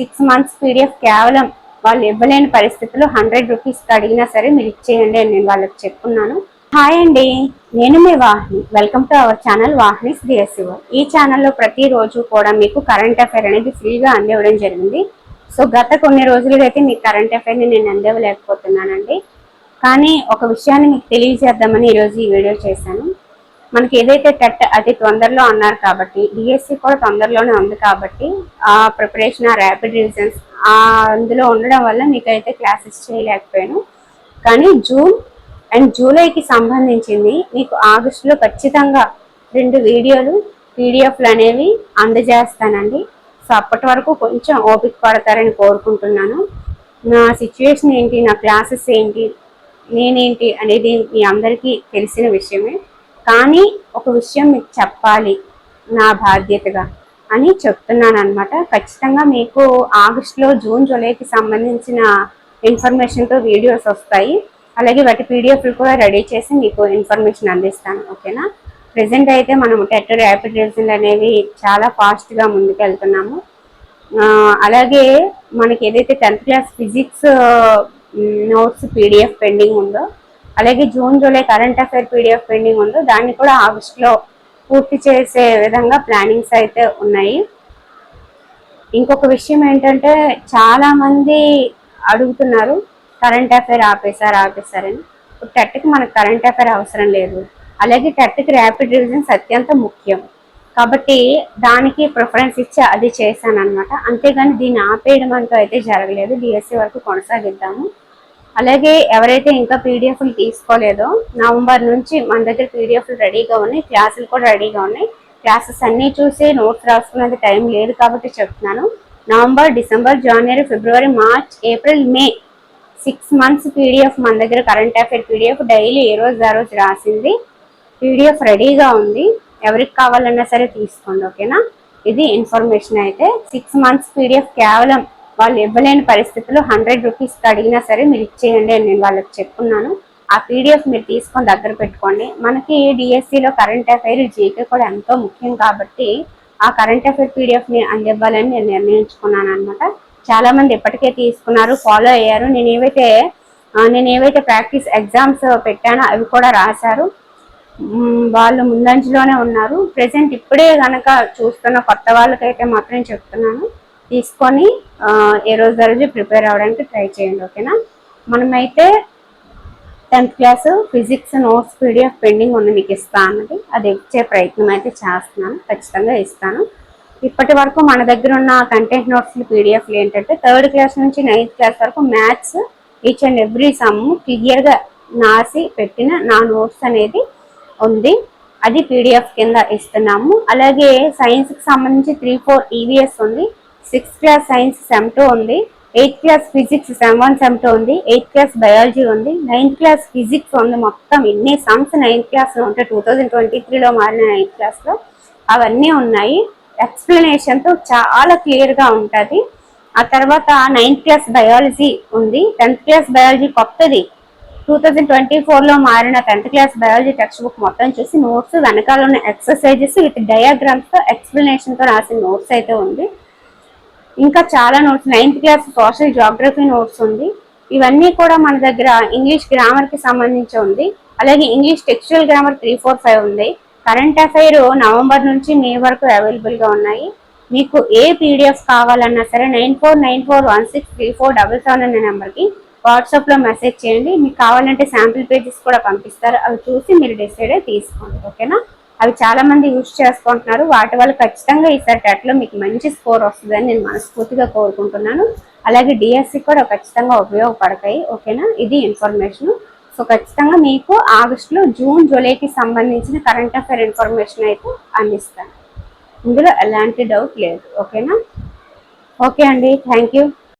6 months PDF కేవలం వాళ్ళు ఇవ్వలేని పరిస్థితుల్లో 100 రూపీస్కి అడిగినా సరే మీరు ఇచ్చేయండి అని నేను వాళ్ళకి చెప్పున్నాను. హాయ్ అండి, నేను మీ Vahini. Welcome to our channel Vahini's DSC. ఈ ఛానల్లో ప్రతిరోజు కూడా మీకు కరెంట్ అఫైర్ అనేది ఫ్రీగా అందివ్వడం జరిగింది. సో గత కొన్ని రోజులుగా అయితే మీకు కరెంట్ అఫైర్ని నేను అందివ్వలేకపోతున్నానండి. కానీ ఒక విషయాన్ని మీకు తెలియజేద్దామని ఈరోజు ఈ వీడియో చేశాను. మనకి ఏదైతే టెట్ అతి తొందరలో అన్నారు కాబట్టి డిఎస్సి కూడా తొందరలోనే ఉంది కాబట్టి ఆ ప్రిపరేషన్, ఆ ర్యాపిడ్ రివిజన్స్ అందులో ఉండడం వల్ల మీకైతే క్లాసెస్ చేయలేకపోయాను. కానీ జూన్ అండ్ జూలైకి సంబంధించింది మీకు ఆగస్టులో ఖచ్చితంగా 2 వీడియోలు పీడిఎఫ్లు అనేవి అందజేస్తానండి. సో అప్పటి వరకు కొంచెం ఓపిక పడతారని కోరుకుంటున్నాను. నా సిచ్యువేషన్ ఏంటి, నా క్లాసెస్ ఏంటి, నేనేంటి అనేది మీ అందరికీ తెలిసిన విషయమే. కానీ ఒక విషయం మీకు చెప్పాలి నా బాధ్యతగా అని చెప్తున్నాను అనమాట. ఖచ్చితంగా మీకు ఆగస్టులో జూన్ జూలైకి సంబంధించిన ఇన్ఫర్మేషన్తో వీడియోస్ వస్తాయి. అలాగే వాటి పీడిఎఫ్లు కూడా రెడీ చేసి మీకు ఇన్ఫర్మేషన్ అందిస్తాను. ఓకేనా? ప్రజెంట్ అయితే మనం టెట్ ర్యాపిడ్ రివిజన్లు అనేవి చాలా ఫాస్ట్గా ముందుకెళ్తున్నాము. అలాగే మనకి ఏదైతే 10th class physics notes PDF pending ఉందో, అలాగే June July current affair PDF pending ఉందో దాన్ని కూడా ఆగస్టులో పూర్తి చేసే విధంగా ప్లానింగ్స్ అయితే ఉన్నాయి. ఇంకొక విషయం ఏంటంటే చాలామంది అడుగుతున్నారు కరెంట్ అఫైర్ ఆపేశారని. ఇప్పుడు టెట్కి మనకు కరెంట్ అఫైర్ అవసరం లేదు. అలాగే టెట్కి ర్యాపిడ్ రివిజన్స్ అత్యంత ముఖ్యం కాబట్టి దానికి ప్రిఫరెన్స్ ఇచ్చి అది చేశాను అనమాట. అంతేగాని దీన్ని ఆపేయడం అంటూ అయితే జరగలేదు. డిఎస్సి వరకు కొనసాగిద్దాము. అలాగే ఎవరైతే ఇంకా పీడిఎఫ్లు తీసుకోలేదో నవంబర్ నుంచి మన దగ్గర పీడిఎఫ్లు రెడీగా ఉన్నాయి, క్లాసులు కూడా రెడీగా ఉన్నాయి. క్లాసెస్ అన్నీ చూసి నోట్స్ రాసుకునేది టైం లేదు కాబట్టి చెప్తున్నాను. నవంబర్, డిసెంబర్, జనవరి, ఫిబ్రవరి, మార్చ్, ఏప్రిల్, మే 6 months పీడిఎఫ్ మన దగ్గర కరెంట్ అఫైర్ పీడిఎఫ్ డైలీ ఏ రోజు ఆ రోజు రాసింది పీడిఎఫ్ రెడీగా ఉంది. ఎవరికి కావాలన్నా సరే తీసుకోండి. ఓకేనా? ఇది ఇన్ఫర్మేషన్. అయితే 6 months పీడిఎఫ్ కేవలం వాళ్ళు ఇవ్వలేని పరిస్థితుల్లో 100 రూపీస్కి అడిగినా సరే మీరు ఇచ్చేయండి అని నేను వాళ్ళకి చెప్పున్నాను. ఆ పీడిఎఫ్ మీరు తీసుకొని దగ్గర పెట్టుకోండి. మనకి డిఎస్సిలో కరెంట్ అఫైర్, జీకే కూడా ఎంతో ముఖ్యం కాబట్టి ఆ కరెంట్ అఫైర్ పీడిఎఫ్ని అందివ్వాలని నేను నిర్ణయించుకున్నాను అనమాట. చాలామంది ఇప్పటికే తీసుకున్నారు, ఫాలో అయ్యారు. నేను ఏవైతే ప్రాక్టీస్ ఎగ్జామ్స్ పెట్టానో అవి కూడా రాశారు. వాళ్ళు ముందంజలోనే ఉన్నారు. ప్రజెంట్ ఇప్పుడే కనుక చూస్తున్న కొత్త వాళ్ళకైతే మాత్రం చెప్తున్నాను, తీసుకొని ఏ రోజు ఆ రోజు ప్రిపేర్ అవ్వడానికి ట్రై చేయండి. ఓకేనా? మనమైతే 10th class physics notes PDF pending ఉంది, మీకు ఇస్తా అన్నది అది ఇచ్చే ప్రయత్నం అయితే చేస్తున్నాను. ఖచ్చితంగా ఇస్తాను. ఇప్పటి వరకు మన దగ్గర ఉన్న కంటెంట్ నోట్స్లు పీడిఎఫ్లు ఏంటంటే 3rd క్లాస్ నుంచి 9th క్లాస్ వరకు maths each and every some క్లియర్గా నాసి పెట్టిన నా నోట్స్ అనేది ఉంది. అది పీడిఎఫ్ కింద ఇస్తున్నాము. అలాగే సైన్స్కి సంబంధించి 3-4 ఈవీఎస్ ఉంది. 6th క్లాస్ సైన్స్ సెమ్ 2 ఉంది. 8th class physics sem 1 sem 2 ఉంది. 8th క్లాస్ బయాలజీ ఉంది. 9th క్లాస్ ఫిజిక్స్ ఉంది. మొత్తం ఇన్ని సమ్స్ 9th క్లాస్లో ఉంటాయి. 2023లో మారిన 9th క్లాస్లో అవన్నీ ఉన్నాయి. ఎక్స్ప్లెనేషన్తో చాలా క్లియర్గా ఉంటుంది. ఆ తర్వాత 9th క్లాస్ బయాలజీ ఉంది. 10th క్లాస్ బయాలజీ కొత్తది 2024లో మారిన 10th class biology text book మొత్తం చూసి నోట్స్ వెనకాల ఉన్న ఎక్సర్సైజెస్ విత్ డయాగ్రామ్స్తో ఎక్స్ప్లెనేషన్తో రాసిన నోట్స్ అయితే ఉంది. ఇంకా చాలా notes 9th class social Geography notes ఉంది. ఇవన్నీ కూడా మన దగ్గర ఇంగ్లీష్ గ్రామర్కి సంబంధించి ఉంది. అలాగే ఇంగ్లీష్ టెక్స్చువల్ గ్రామర్ 3-4-5 ఉంది. కరెంట్ అఫైర్ నవంబర్ నుంచి మే వరకు అవైలబుల్గా ఉన్నాయి. మీకు ఏ పీడిఎఫ్ కావాలన్నా సరే 9494163477 అనే నెంబర్కి వాట్సాప్లో మెసేజ్ చేయండి. మీకు కావాలంటే శాంపిల్ పేజెస్ కూడా పంపిస్తారు. అవి చూసి మీరు డిసైడ్ అయ్యి తీసుకోండి. ఓకేనా? అవి చాలామంది యూజ్ చేసుకుంటున్నారు. వాటి వల్ల ఖచ్చితంగా ఈసారి టెట్లో మీకు మంచి స్కోర్ వస్తుందని నేను మనస్ఫూర్తిగా కోరుకుంటున్నాను. అలాగే డిఎస్సి కూడా ఖచ్చితంగా ఉపయోగపడతాయి. ఓకేనా? ఇది ఇన్ఫర్మేషన్. సో ఖచ్చితంగా మీకు ఆగస్టులో జూన్ జూలైకి సంబంధించిన కరెంట్ అఫైర్ ఇన్ఫర్మేషన్ అయితే అందిస్తాను. ఇందులో ఎలాంటి డౌట్ లేదు. ఓకేనా? ఓకే అండి, థ్యాంక్ యూ.